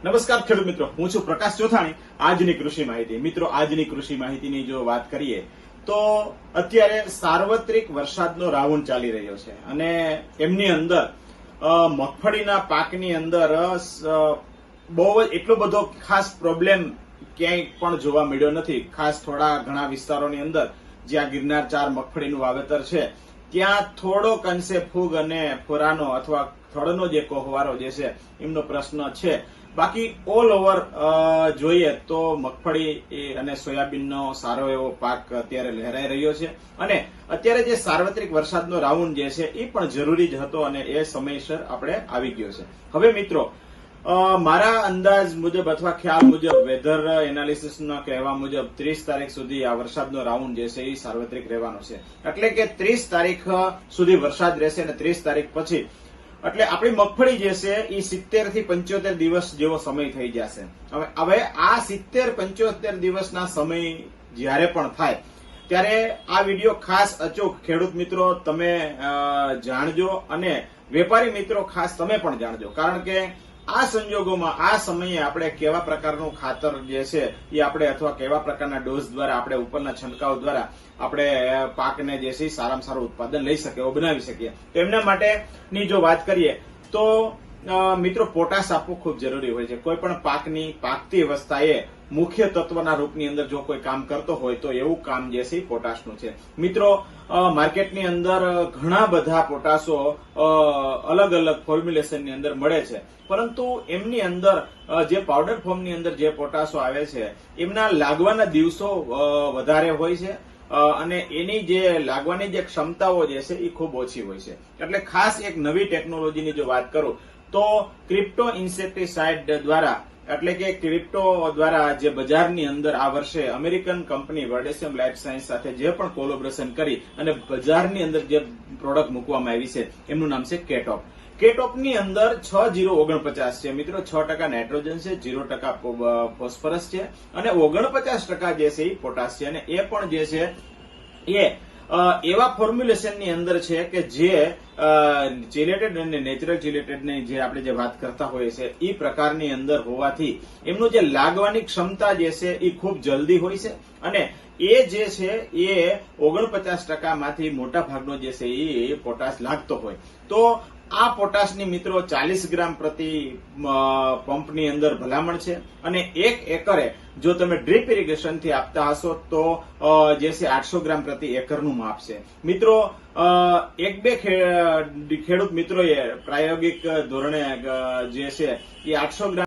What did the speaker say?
નમસ્કાર ખેડૂત મિત્રો, હું છું પ્રકાશ ચોથાણી. આજની કૃષિ માહિતી મિત્રો, આજની કૃષિ માહિતીની જો વાત કરીએ તો અત્યારે સાર્વત્રિક વરસાદનો રાઉન્ડ ચાલી રહ્યો છે અને એમની અંદર મગફળીના પાકની અંદર બહુ જ એટલો બધો ખાસ પ્રોબ્લેમ ક્યાંય પણ જોવા મળ્યો નથી. ખાસ થોડા ઘણા વિસ્તારોની અંદર જ્યાં ગિરનાર 4 મગફળીનું વાવેતર છે ત્યાં થોડોક અંશે ફૂગ અને ફોરાનો અથવા થડનો જે કોહવારો જે છે એમનો પ્રશ્ન છે. બાકી ઓલ ઓવર જોઈએ તો મગફળી અને સોયાબીનનો સારો એવો પાક અત્યારે લહેરાઈ રહ્યો છે અને અત્યારે જે સાર્વત્રિક વરસાદનો રાઉન્ડ જે છે એ પણ જરૂરી જ હતો અને એ સમયસર આપણે આવી ગયો છે. હવે મિત્રો, મારા અંદાજ મુજબ અથવા ખ્યાલ મુજબ વેધર એનાલિસિસના કહેવા મુજબ 30 તારીખ સુધી આ વરસાદનો રાઉન્ડ જે છે એ સાર્વત્રિક રહેવાનો છે. એટલે કે 30 તારીખ સુધી વરસાદ રહેશે અને 30 તારીખ પછી એટલે આપણી મગફળી જે છે એ 70 થી 75 દિવસ જેવો સમય થઈ જશે. હવે આ 70-75 દિવસના સમય જ્યારે પણ થાય ત્યારે આ વિડીયો ખાસ અચૂક ખેડૂત મિત્રો તમે જાણજો અને વેપારી મિત્રો ખાસ તમે પણ જાણજો. કારણ કે આ સંજોગોમાં આ સમયે આપણે કેવા પ્રકારનું ખાતર જે છે એ આપણે અથવા કેવા પ્રકારના ડોઝ દ્વારા આપણે ઉપરના છંટકાવ દ્વારા આપણે પાકને જે છે સારામાં સારું ઉત્પાદન લઈ શકીએ એવો બનાવી શકીએ. તો એમના માટેની જો વાત કરીએ તો મિત્રો, પોટાશ આપવું ખૂબ જરૂરી હોય છે. કોઈ પણ પાકની પાકતી અવસ્થાએ મુખ્ય તત્વના રૂપની અંદર જો કોઈ કામ કરતો હોય તો એવું કામ જે છે પોટાશનું છે. મિત્રો, માર્કેટની અંદર ઘણા બધા પોટાશો અલગ અલગ ફોર્મ્યુલેશનની અંદર મળે છે, પરંતુ એમની અંદર જે પાવડર ફોર્મની અંદર જે પોટાશો આવે છે એમના લાગવાના દિવસો વધારે હોય છે અને એની જે લાગવાની જે ક્ષમતાઓ જે છે એ ખૂબ ઓછી હોય છે. એટલે ખાસ એક નવી ટેકનોલોજીની જો વાત કરું તો ક્રિપ્ટો ઇન્સેક્ટિસાઇડ દ્વારા એટલે કે ક્રિપ્ટો દ્વારા જે બજારની અંદર આ વર્ષે અમેરિકન કંપની વર્ડેસિયમ લાઈફ સાયન્સ સાથે જે પણ કોલોબરેશન કરી અને બજારની અંદર જે પ્રોડક્ટ મૂકવામાં આવી છે એમનું નામ છે કેટોપ. કેટોપની અંદર 6049 છે મિત્રો. 6% નાઇટ્રોજન છે, 0% ફોસ્ફરસ છે અને 49% જે છે એ પોટાશ છે. અને એ પણ જે છે એ એવા ફોર્મ્યુલેશનની અંદર છે કે જે ચિલેટેડ અને નેચરલ ચિલેટેડની જે આપણે જે વાત કરતા હોઈએ છીએ એ પ્રકારની અંદર હોવાથી એમનું જે લાગવાની ક્ષમતા જે છે એ ખૂબ જલ્દી હોય છે અને એ જે છે એ 49% માંથી મોટા ભાગનો જે છે એ પોટાશ લાગતો હોય. તો આ પોટાશની મિત્રો 40 ગ્રામ પ્રતિ પંપની અંદર ભલામણ છે અને 1 એકરે જો તમે ડ્રીપ ઇરિગેશનથી આપતા હશો તો જે છે 800 ગ્રામ પ્રતિ એકરનું માપ છે. મિત્રો, 1-2 ખેડૂત મિત્રોએ પ્રાયોગિક ધોરણે જે છે એ 800 ગ્રામ